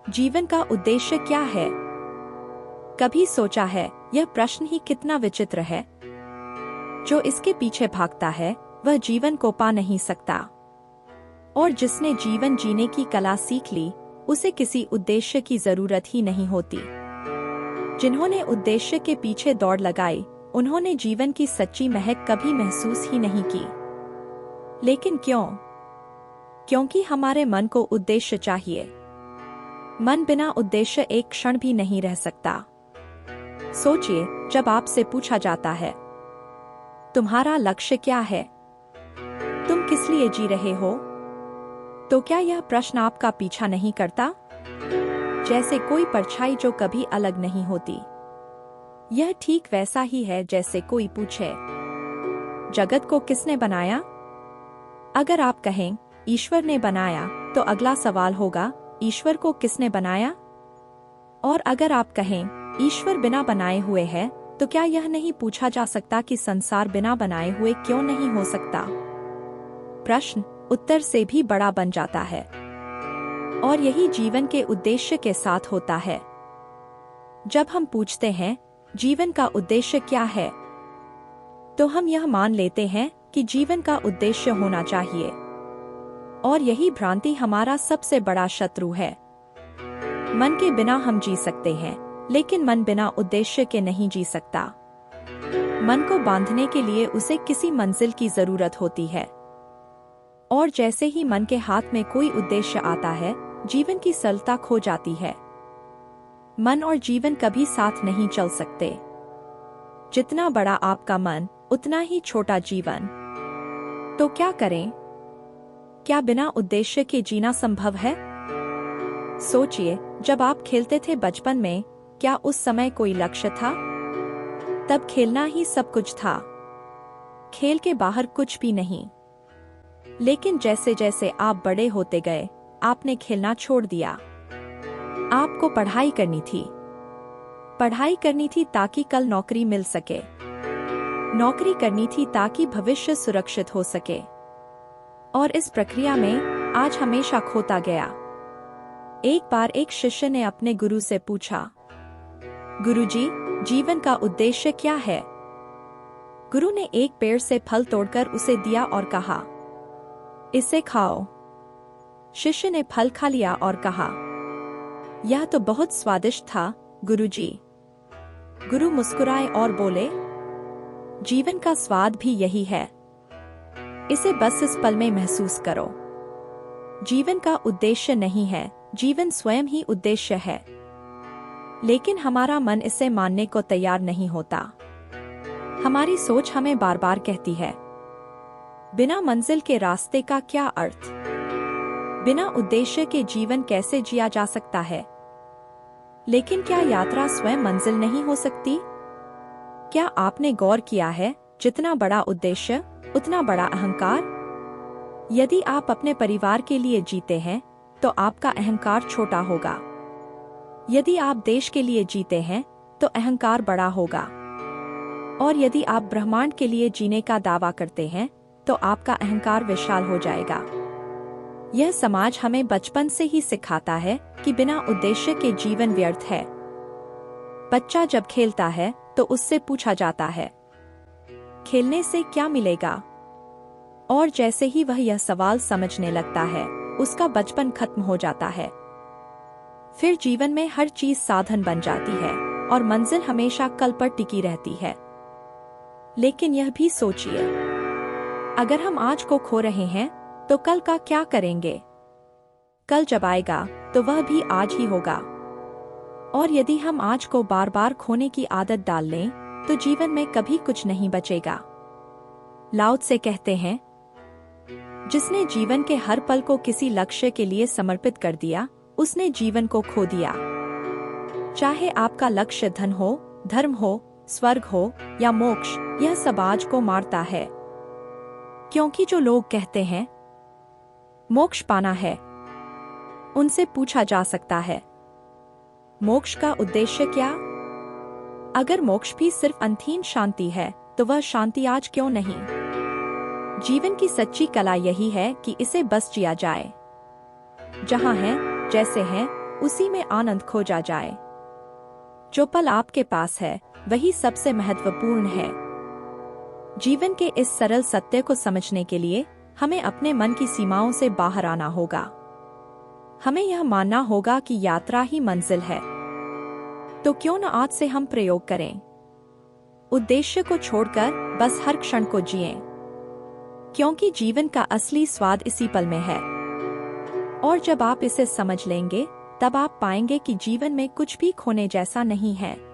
जीवन का उद्देश्य क्या है? कभी सोचा है यह प्रश्न ही कितना विचित्र है? जो इसके पीछे भागता है वह जीवन को पा नहीं सकता, और जिसने जीवन जीने की कला सीख ली उसे किसी उद्देश्य की जरूरत ही नहीं होती। जिन्होंने उद्देश्य के पीछे दौड़ लगाई उन्होंने जीवन की सच्ची महक कभी महसूस ही नहीं की। लेकिन क्यों? क्योंकि हमारे मन को उद्देश्य चाहिए। मन बिना उद्देश्य एक क्षण भी नहीं रह सकता। सोचिए, जब आपसे पूछा जाता है तुम्हारा लक्ष्य क्या है, तुम किस लिए जी रहे हो, तो क्या यह प्रश्न आपका पीछा नहीं करता? जैसे कोई परछाई जो कभी अलग नहीं होती। यह ठीक वैसा ही है जैसे कोई पूछे जगत को किसने बनाया। अगर आप कहें ईश्वर ने बनाया तो अगला सवाल होगा ईश्वर को किसने बनाया। और अगर आप कहें ईश्वर बिना बनाए हुए है तो क्या यह नहीं पूछा जा सकता कि संसार बिना बनाए हुए क्यों नहीं हो सकता? प्रश्न उत्तर से भी बड़ा बन जाता है, और यही जीवन के उद्देश्य के साथ होता है। जब हम पूछते हैं जीवन का उद्देश्य क्या है, तो हम यह मान लेते हैं कि जीवन का उद्देश्य होना चाहिए, और यही भ्रांति हमारा सबसे बड़ा शत्रु है। मन के बिना हम जी सकते हैं, लेकिन मन बिना उद्देश्य के नहीं जी सकता। मन को बांधने के लिए उसे किसी मंजिल की जरूरत होती है, और जैसे ही मन के हाथ में कोई उद्देश्य आता है जीवन की सरलता खो जाती है। मन और जीवन कभी साथ नहीं चल सकते। जितना बड़ा आपका मन उतना ही छोटा जीवन। तो क्या करें? क्या बिना उद्देश्य के जीना संभव है? सोचिए, जब आप खेलते थे बचपन में, क्या उस समय कोई लक्ष्य था? तब खेलना ही सब कुछ था, खेल के बाहर कुछ भी नहीं। लेकिन जैसे जैसे आप बड़े होते गए आपने खेलना छोड़ दिया। आपको पढ़ाई करनी थी। पढ़ाई करनी थी ताकि कल नौकरी मिल सके। नौकरी करनी थी ताकि भविष्य सुरक्षित हो सके। और इस प्रक्रिया में आज हमेशा खोता गया। एक बार एक शिष्य ने अपने गुरु से पूछा, गुरुजी, जीवन का उद्देश्य क्या है? गुरु ने एक पेड़ से फल तोड़कर उसे दिया और कहा, इसे खाओ। शिष्य ने फल खा लिया और कहा, यह तो बहुत स्वादिष्ट था गुरुजी। गुरु मुस्कुराए और बोले, जीवन का स्वाद भी यही है, इसे बस इस पल में महसूस करो। जीवन का उद्देश्य नहीं है, जीवन स्वयं ही उद्देश्य है। लेकिन हमारा मन इसे मानने को तैयार नहीं होता। हमारी सोच हमें बार बार कहती है, बिना मंजिल के रास्ते का क्या अर्थ? बिना उद्देश्य के जीवन कैसे जिया जा सकता है? लेकिन क्या यात्रा स्वयं मंजिल नहीं हो सकती? क्या आपने गौर किया है, जितना बड़ा उद्देश्य उतना बड़ा अहंकार। यदि आप अपने परिवार के लिए जीते हैं तो आपका अहंकार छोटा होगा। यदि आप देश के लिए जीते हैं तो अहंकार बड़ा होगा। और यदि आप ब्रह्मांड के लिए जीने का दावा करते हैं तो आपका अहंकार विशाल हो जाएगा। यह समाज हमें बचपन से ही सिखाता है कि बिना उद्देश्य के जीवन व्यर्थ है। बच्चा जब खेलता है तो उससे पूछा जाता है, खेलने से क्या मिलेगा? और जैसे ही वह यह सवाल समझने लगता है उसका बचपन खत्म हो जाता है। फिर जीवन में हर चीज साधन बन जाती है और मंजिल हमेशा कल पर टिकी रहती है। लेकिन यह भी सोचिए, अगर हम आज को खो रहे हैं तो कल का क्या करेंगे? कल जब आएगा तो वह भी आज ही होगा। और यदि हम आज को बार बार खोने की आदत डाल लें तो जीवन में कभी कुछ नहीं बचेगा। लाओ त्से कहते हैं, जिसने जीवन के हर पल को किसी लक्ष्य के लिए समर्पित कर दिया उसने जीवन को खो दिया। चाहे आपका लक्ष्य धन हो, धर्म हो, स्वर्ग हो या मोक्ष, यह सब आज को मारता है। क्योंकि जो लोग कहते हैं मोक्ष पाना है, उनसे पूछा जा सकता है, मोक्ष का उद्देश्य क्या? अगर मोक्ष भी सिर्फ अंतहीन शांति है तो वह शांति आज क्यों नहीं? जीवन की सच्ची कला यही है कि इसे बस जिया जाए। जहां है, जैसे है, उसी में आनंद खोजा जाए। जो पल आपके पास है वही सबसे महत्वपूर्ण है। जीवन के इस सरल सत्य को समझने के लिए हमें अपने मन की सीमाओं से बाहर आना होगा। हमें यह मानना होगा कि यात्रा ही मंजिल है। तो क्यों न आज से हम प्रयोग करें, उद्देश्य को छोड़कर बस हर क्षण को जिएं, क्योंकि जीवन का असली स्वाद इसी पल में है। और जब आप इसे समझ लेंगे तब आप पाएंगे कि जीवन में कुछ भी खोने जैसा नहीं है।